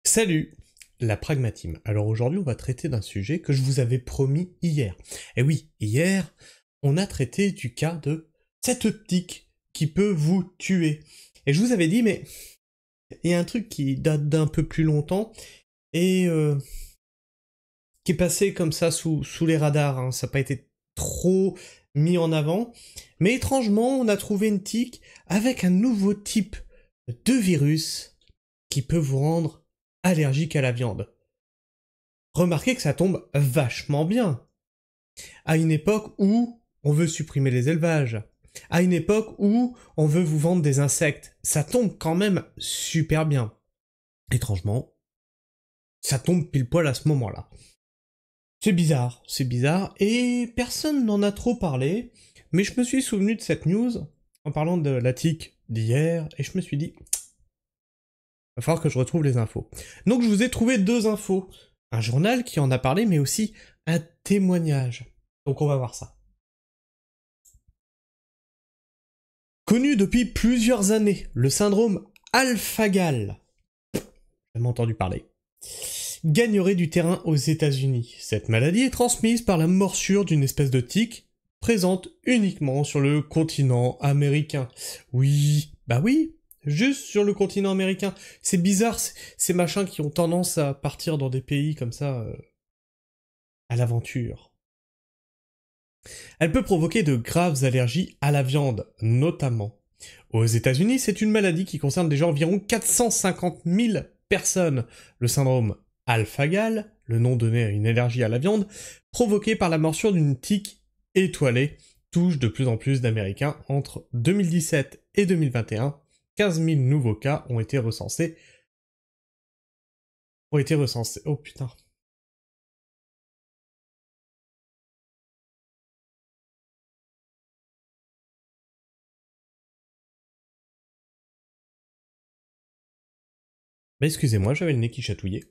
Salut, la pragmatine. Alors aujourd'hui, on va traiter d'un sujet que je vous avais promis hier. Et oui, hier, on a traité du cas de cette optique qui peut vous tuer. Et je vous avais dit, mais il y a un truc qui date d'un peu plus longtemps et qui est passé comme ça sous les radars. Hein. Ça n'a pas été trop mis en avant. Mais étrangement, on a trouvé une tique avec un nouveau type de virus qui peut vous rendre allergique à la viande. Remarquez que ça tombe vachement bien. À une époque où on veut supprimer les élevages. À une époque où on veut vous vendre des insectes. Ça tombe quand même super bien. Étrangement, ça tombe pile poil à ce moment-là. C'est bizarre, et personne n'en a trop parlé, mais je me suis souvenu de cette news en parlant de la tique d'hier, et je me suis dit, va falloir que je retrouve les infos. Donc je vous ai trouvé deux infos. Un journal qui en a parlé, mais aussi un témoignage. Donc on va voir ça. Connu depuis plusieurs années, le syndrome alpha-gal, jamais entendu parler, gagnerait du terrain aux États-Unis. Cette maladie est transmise par la morsure d'une espèce de tique présente uniquement sur le continent américain. Oui, bah oui, juste sur le continent américain. C'est bizarre, ces machins qui ont tendance à partir dans des pays comme ça, à l'aventure. Elle peut provoquer de graves allergies à la viande, notamment. Aux États-Unis, c'est une maladie qui concerne déjà environ 450 000 personnes. Le syndrome alpha-gal, le nom donné à une allergie à la viande, provoquée par la morsure d'une tique étoilée, touche de plus en plus d'Américains. Entre 2017 et 2021, 15 000 nouveaux cas ont été recensés. Oh putain. Bah excusez-moi, j'avais le nez qui chatouillait.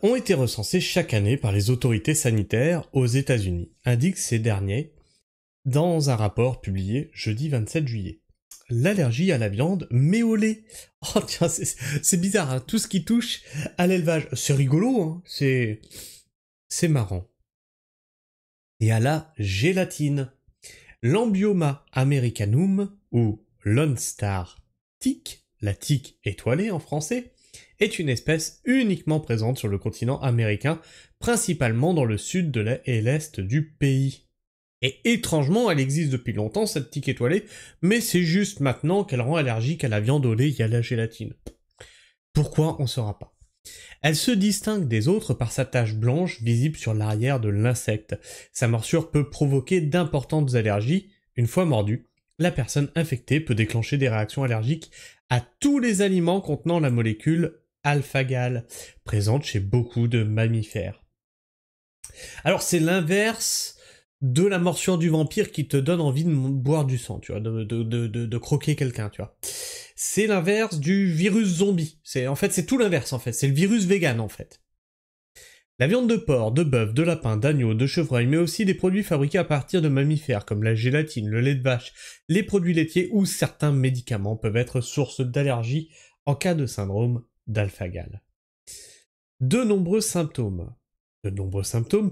Ont été recensés chaque année par les autorités sanitaires aux États-Unis, indiquent ces derniers dans un rapport publié jeudi 27 juillet. L'allergie à la viande, mais au lait. Oh tiens, c'est bizarre, hein, tout ce qui touche à l'élevage. C'est rigolo, hein, c'est marrant. Et à la gélatine. L'Ambioma americanum, ou Lone Star tique, la tique étoilée en français, est une espèce uniquement présente sur le continent américain, principalement dans le sud et l'est du pays. Et étrangement, elle existe depuis longtemps, cette tique étoilée, mais c'est juste maintenant qu'elle rend allergique à la viande au lait et à la gélatine. Pourquoi, on ne saura pas. Elle se distingue des autres par sa tache blanche visible sur l'arrière de l'insecte. Sa morsure peut provoquer d'importantes allergies. Une fois mordue, la personne infectée peut déclencher des réactions allergiques à tous les aliments contenant la molécule alpha-gal, présente chez beaucoup de mammifères. Alors c'est l'inverse de la morsure du vampire qui te donne envie de boire du sang, tu vois, de croquer quelqu'un, tu vois. C'est l'inverse du virus zombie. C'est tout l'inverse, en fait. C'est le virus vegan, en fait. La viande de porc, de bœuf, de lapin, d'agneau, de chevreuil, mais aussi des produits fabriqués à partir de mammifères, comme la gélatine, le lait de vache, les produits laitiers ou certains médicaments peuvent être source d'allergie en cas de syndrome d'alpha-gal. De nombreux symptômes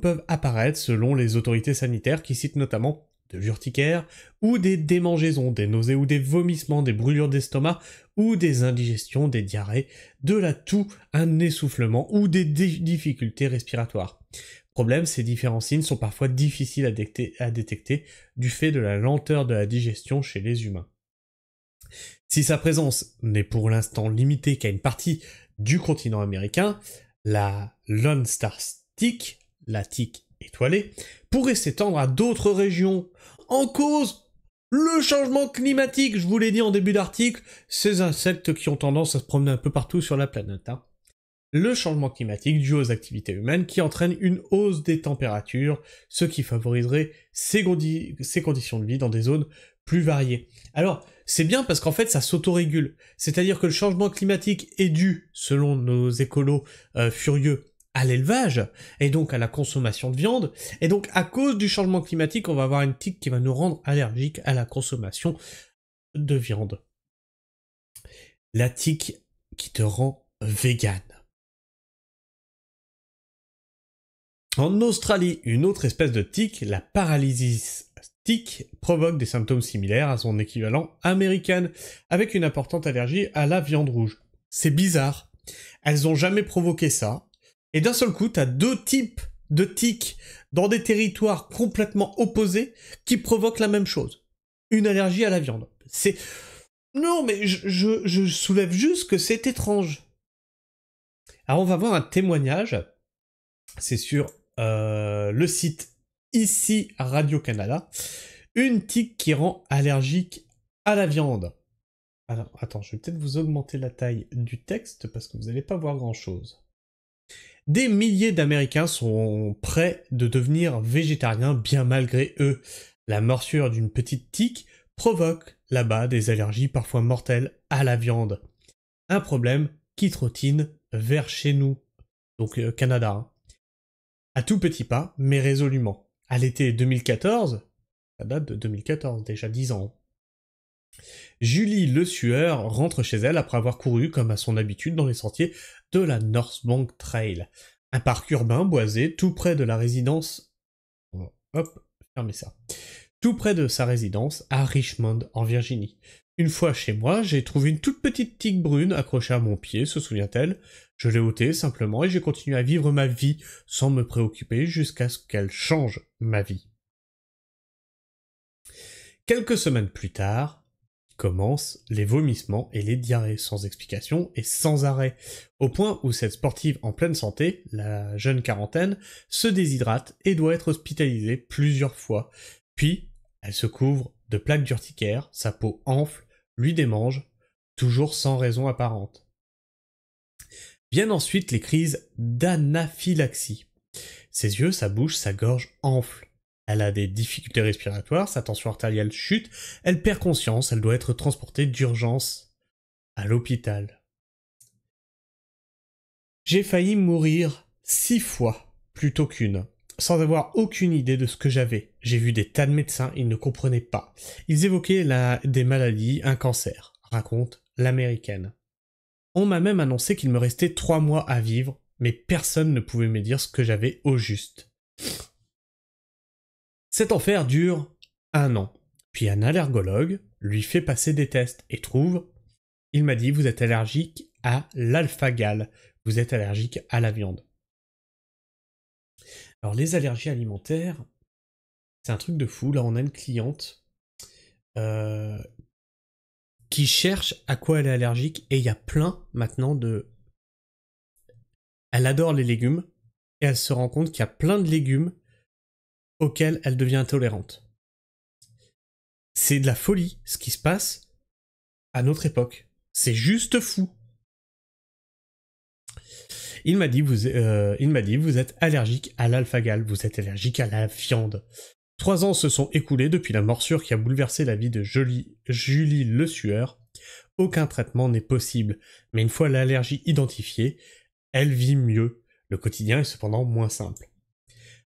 peuvent apparaître selon les autorités sanitaires qui citent notamment de l'urticaire ou des démangeaisons, des nausées ou des vomissements, des brûlures d'estomac ou des indigestions, des diarrhées, de la toux, un essoufflement ou des difficultés respiratoires. Problème, ces différents signes sont parfois difficiles à détecter du fait de la lenteur de la digestion chez les humains. Si sa présence n'est pour l'instant limitée qu'à une partie du continent américain, la Lone Star tique, la tique étoilée, pourrait s'étendre à d'autres régions. En cause, le changement climatique, je vous l'ai dit en début d'article, ces insectes qui ont tendance à se promener un peu partout sur la planète. Hein. Le changement climatique dû aux activités humaines qui entraîne une hausse des températures, ce qui favoriserait ces conditions de vie dans des zones plus variées. Alors, c'est bien parce qu'en fait, ça s'autorégule. C'est-à-dire que le changement climatique est dû, selon nos écolos furieux, à l'élevage, et donc à la consommation de viande, et donc à cause du changement climatique, on va avoir une tique qui va nous rendre allergiques à la consommation de viande. La tique qui te rend vegan. En Australie, une autre espèce de tique, la paralysis tique, provoque des symptômes similaires à son équivalent américain, avec une importante allergie à la viande rouge. C'est bizarre. Elles ont jamais provoqué ça. Et d'un seul coup, t'as deux types de tiques dans des territoires complètement opposés qui provoquent la même chose. Une allergie à la viande. C'est... Non, mais je soulève juste que c'est étrange. Alors on va voir un témoignage. C'est sur le site ici Radio-Canada. Une tique qui rend allergique à la viande. Alors, attends, je vais peut-être vous augmenter la taille du texte parce que vous n'allez pas voir grand-chose. Des milliers d'Américains sont prêts de devenir végétariens bien malgré eux. La morsure d'une petite tique provoque là-bas des allergies parfois mortelles à la viande. Un problème qui trottine vers chez nous, donc Canada. Hein. À tout petit pas, mais résolument. À l'été 2014, ça date de 2014, déjà 10 ans. Julie Le Sueur rentre chez elle après avoir couru comme à son habitude dans les sentiers de la North Bank Trail. Un parc urbain boisé tout près de la résidence... Hop, fermez ça. Tout près de sa résidence à Richmond, en Virginie. Une fois chez moi, j'ai trouvé une toute petite tique brune accrochée à mon pied, se souvient-elle. Je l'ai ôtée simplement et j'ai continué à vivre ma vie sans me préoccuper jusqu'à ce qu'elle change ma vie. Quelques semaines plus tard, commencent les vomissements et les diarrhées sans explication et sans arrêt, au point où cette sportive en pleine santé, la jeune quarantaine, se déshydrate et doit être hospitalisée plusieurs fois. Puis, elle se couvre de plaques d'urticaire, sa peau enfle, lui démange, toujours sans raison apparente. Viennent ensuite les crises d'anaphylaxie. Ses yeux, sa bouche, sa gorge enflent. Elle a des difficultés respiratoires, sa tension artérielle chute, elle perd conscience, elle doit être transportée d'urgence à l'hôpital. J'ai failli mourir 6 fois plutôt qu'une, sans avoir aucune idée de ce que j'avais. J'ai vu des tas de médecins, ils ne comprenaient pas. Ils évoquaient des maladies, un cancer, raconte l'américaine. On m'a même annoncé qu'il me restait 3 mois à vivre, mais personne ne pouvait me dire ce que j'avais au juste. Cet enfer dure 1 an. Puis un allergologue lui fait passer des tests et trouve... Il m'a dit, vous êtes allergique à l'alpha-gal. Vous êtes allergique à la viande. Alors les allergies alimentaires, c'est un truc de fou. Là on a une cliente qui cherche à quoi elle est allergique et il y a plein maintenant de... Elle adore les légumes et elle se rend compte qu'il y a plein de légumes auxquels elle devient intolérante. C'est de la folie ce qui se passe à notre époque. C'est juste fou. Il m'a dit, vous êtes allergique à l'alpha-gal, vous êtes allergique à la viande. 3 ans se sont écoulés depuis la morsure qui a bouleversé la vie de Julie Le Sueur. Aucun traitement n'est possible, mais une fois l'allergie identifiée, elle vit mieux. Le quotidien est cependant moins simple.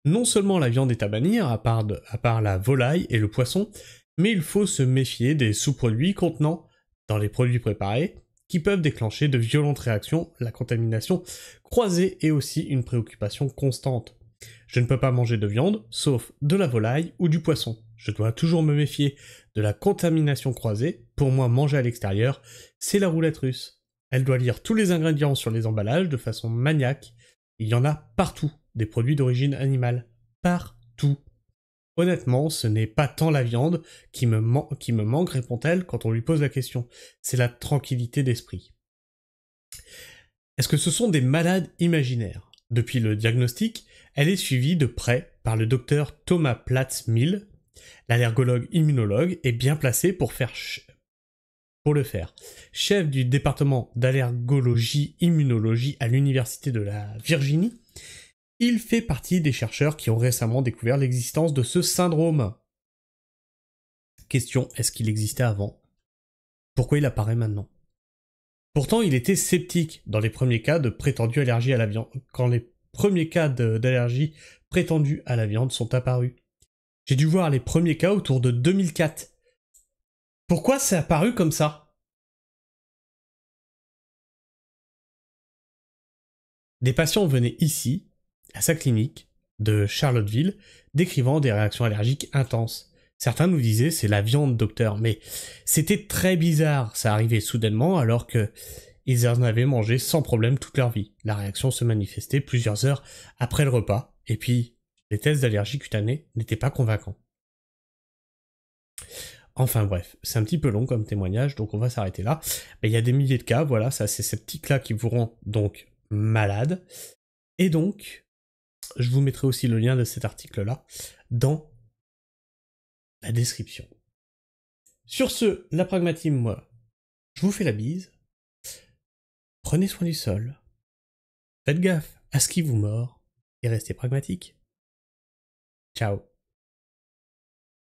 Non seulement la viande est à bannir, à part la volaille et le poisson, mais il faut se méfier des sous-produits contenant, dans les produits préparés, qui peuvent déclencher de violentes réactions, la contamination croisée est aussi une préoccupation constante. Je ne peux pas manger de viande, sauf de la volaille ou du poisson. Je dois toujours me méfier de la contamination croisée. Pour moi, manger à l'extérieur, c'est la roulette russe. Elle doit lire tous les ingrédients sur les emballages de façon maniaque. Il y en a partout, des produits d'origine animale. Partout. Honnêtement, ce n'est pas tant la viande qui me manque, répond-elle quand on lui pose la question. C'est la tranquillité d'esprit. Est-ce que ce sont des malades imaginaires ? Depuis le diagnostic, elle est suivie de près par le docteur Thomas Platz-Mill. L'allergologue immunologue est bien placé pour le faire. Chef du département d'allergologie-immunologie à l'université de la Virginie, il fait partie des chercheurs qui ont récemment découvert l'existence de ce syndrome. Question, est-ce qu'il existait avant ? Pourquoi il apparaît maintenant ? Pourtant, il était sceptique dans les premiers cas de prétendue allergie à la viande, quand les premiers cas d'allergie prétendue à la viande sont apparus. J'ai dû voir les premiers cas autour de 2004. Pourquoi c'est apparu comme ça ? Des patients venaient ici, à sa clinique, de Charlottesville, décrivant des réactions allergiques intenses. Certains nous disaient c'est la viande, docteur, mais c'était très bizarre, ça arrivait soudainement alors que ils en avaient mangé sans problème toute leur vie. La réaction se manifestait plusieurs heures après le repas, et puis les tests d'allergie cutanée n'étaient pas convaincants. Enfin bref, c'est un petit peu long comme témoignage, donc on va s'arrêter là. Mais il y a des milliers de cas, voilà, ça c'est ces petits cas qui vous rend donc malade. Et donc, je vous mettrai aussi le lien de cet article-là dans la description. Sur ce, la pragmatisme, moi, je vous fais la bise. Prenez soin du sol. Faites gaffe à ce qui vous mord et restez pragmatique. Ciao.